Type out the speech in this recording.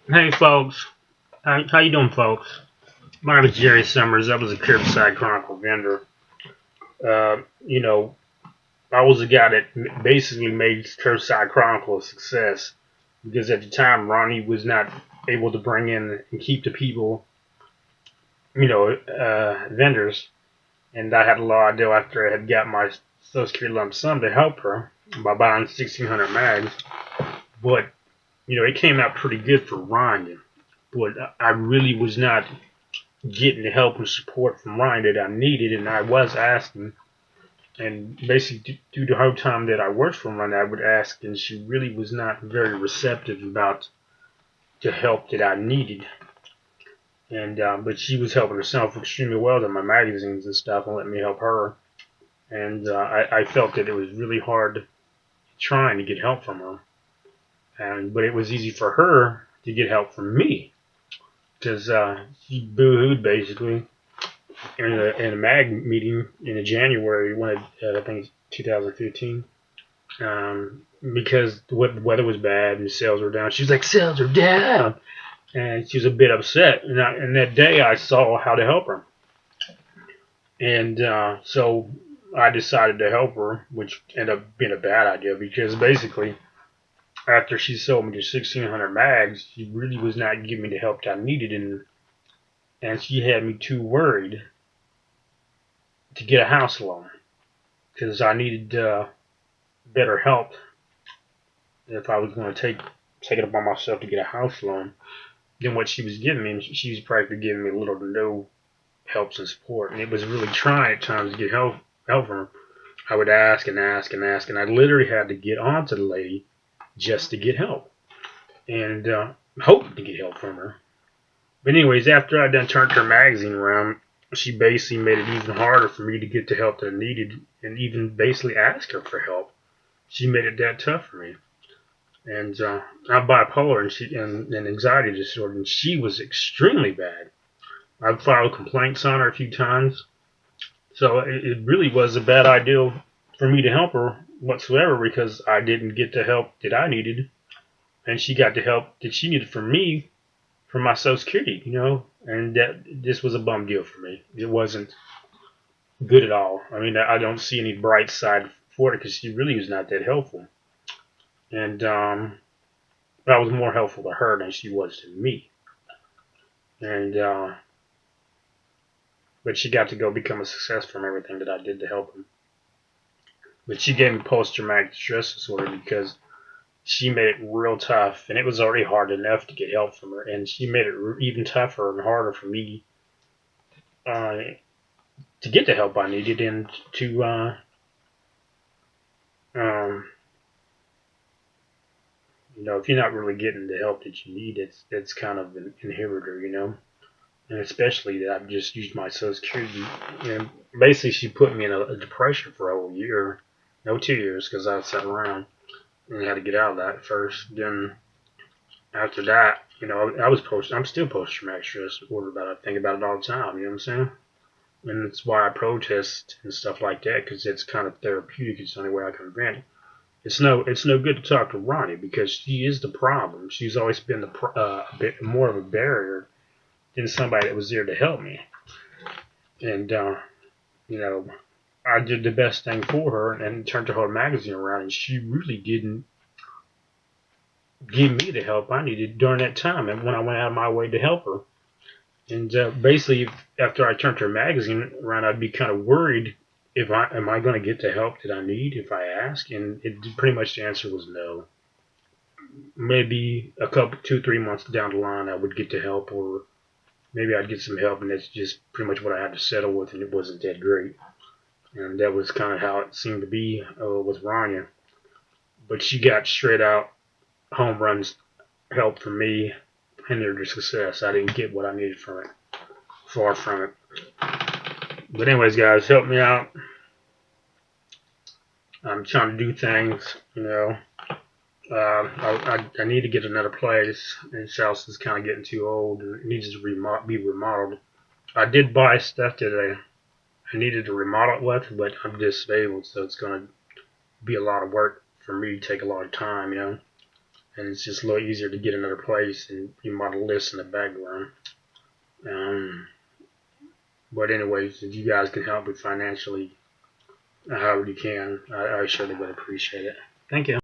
Hey folks, how you doing, folks? My name is Jerry Summers. I was a curbside chronicle vendor. Uh, you know, I was the guy that basically made curbside chronicle a success because at the time Ronnie was not able to bring in and keep the people, vendors, and I had a lot of deal after I had got my Social Security lump sum to help her by buying 1,600 mags. But it came out pretty good for Ronnie. But I really was not getting the help and support from Ryan that I needed, and I was asking. And basically, through the whole time that I worked for Ryan, I would ask, and she really was not very receptive about the help that I needed. And but she was helping herself extremely well in my magazines and stuff, and let me help her. And I felt that it was really hard trying to get help from her, but it was easy for her to get help from me because she boo-hooed basically in a mag meeting in January when I think 2015, because the weather was bad and sales were down. She was like, "Sales are down," and she was a bit upset. And that day I saw how to help her, and so I decided to help her, which ended up being a bad idea because basically after she sold me the 1,600 mags, she really was not giving me the help that I needed, and she had me too worried to get a house loan because I needed better help if I was going to take it upon myself to get a house loan than what she was giving me. And she was practically giving me little to no helps and support, and it was really trying at times to get help from her. I would ask and ask and ask, and I literally had to get on to the lady just to get help and hope to get help from her. But anyways, after I done turned her magazine around, she basically made it even harder for me to get the help that I needed and even basically ask her for help. She made it that tough for me. And I'm bipolar and anxiety disorder, and she was extremely bad. I've filed complaints on her a few times, so it really was a bad idea for me to help her whatsoever because I didn't get the help that I needed, and she got the help that she needed from me from my Social Security, and that this was a bum deal for me. It wasn't good at all. I mean, I don't see any bright side for it because she really was not that helpful, and I was more helpful to her than she was to me. And but she got to go become a success from everything that I did to help him. But she gave me post-traumatic stress disorder because she made it real tough, and it was already hard enough to get help from her, and she made it even tougher and harder for me uh, to get the help I needed and to um, if you're not really getting the help that you need, it's kind of an inhibitor. And especially that I've just used my Social Security. And basically, she put me in a depression for a whole year, no 2 years, because I sat around and had to get out of that first. Then after that, I'm still post traumatic stress disorder, but I think about it all the time. You know what I'm saying? And that's why I protest and stuff like that, because it's kind of therapeutic. It's the only way I can vent. It's no good to talk to Ronnie because she is the problem. She's always been a bit more of a barrier than somebody that was there to help me. And you know, I did the best thing for her and turned her magazine around, and she really didn't give me the help I needed during that time. And when I went out of my way to help her, and basically after I turned her magazine around, I'd be kind of worried if I am I going to get the help that I need if I ask, and pretty much the answer was no. Maybe a couple, 2, 3 months down the line, I would get the help, or maybe I'd get some help, and that's just pretty much what I had to settle with, and it wasn't that great. And that was kind of how it seemed to be with Ranya. But she got straight out home runs help from me, and their success. I didn't get what I needed from it. Far from it. But anyways, guys, help me out. I'm trying to do things. I need to get another place, and this house is kind of getting too old, and it needs to be remodeled. I did buy stuff that I needed to remodel it with, but I'm disabled, so it's going to be a lot of work for me, take a lot of time. and it's just a little easier to get another place, and you might list in the background. But anyways, if you guys can help me financially, however you can, I surely would appreciate it. Thank you.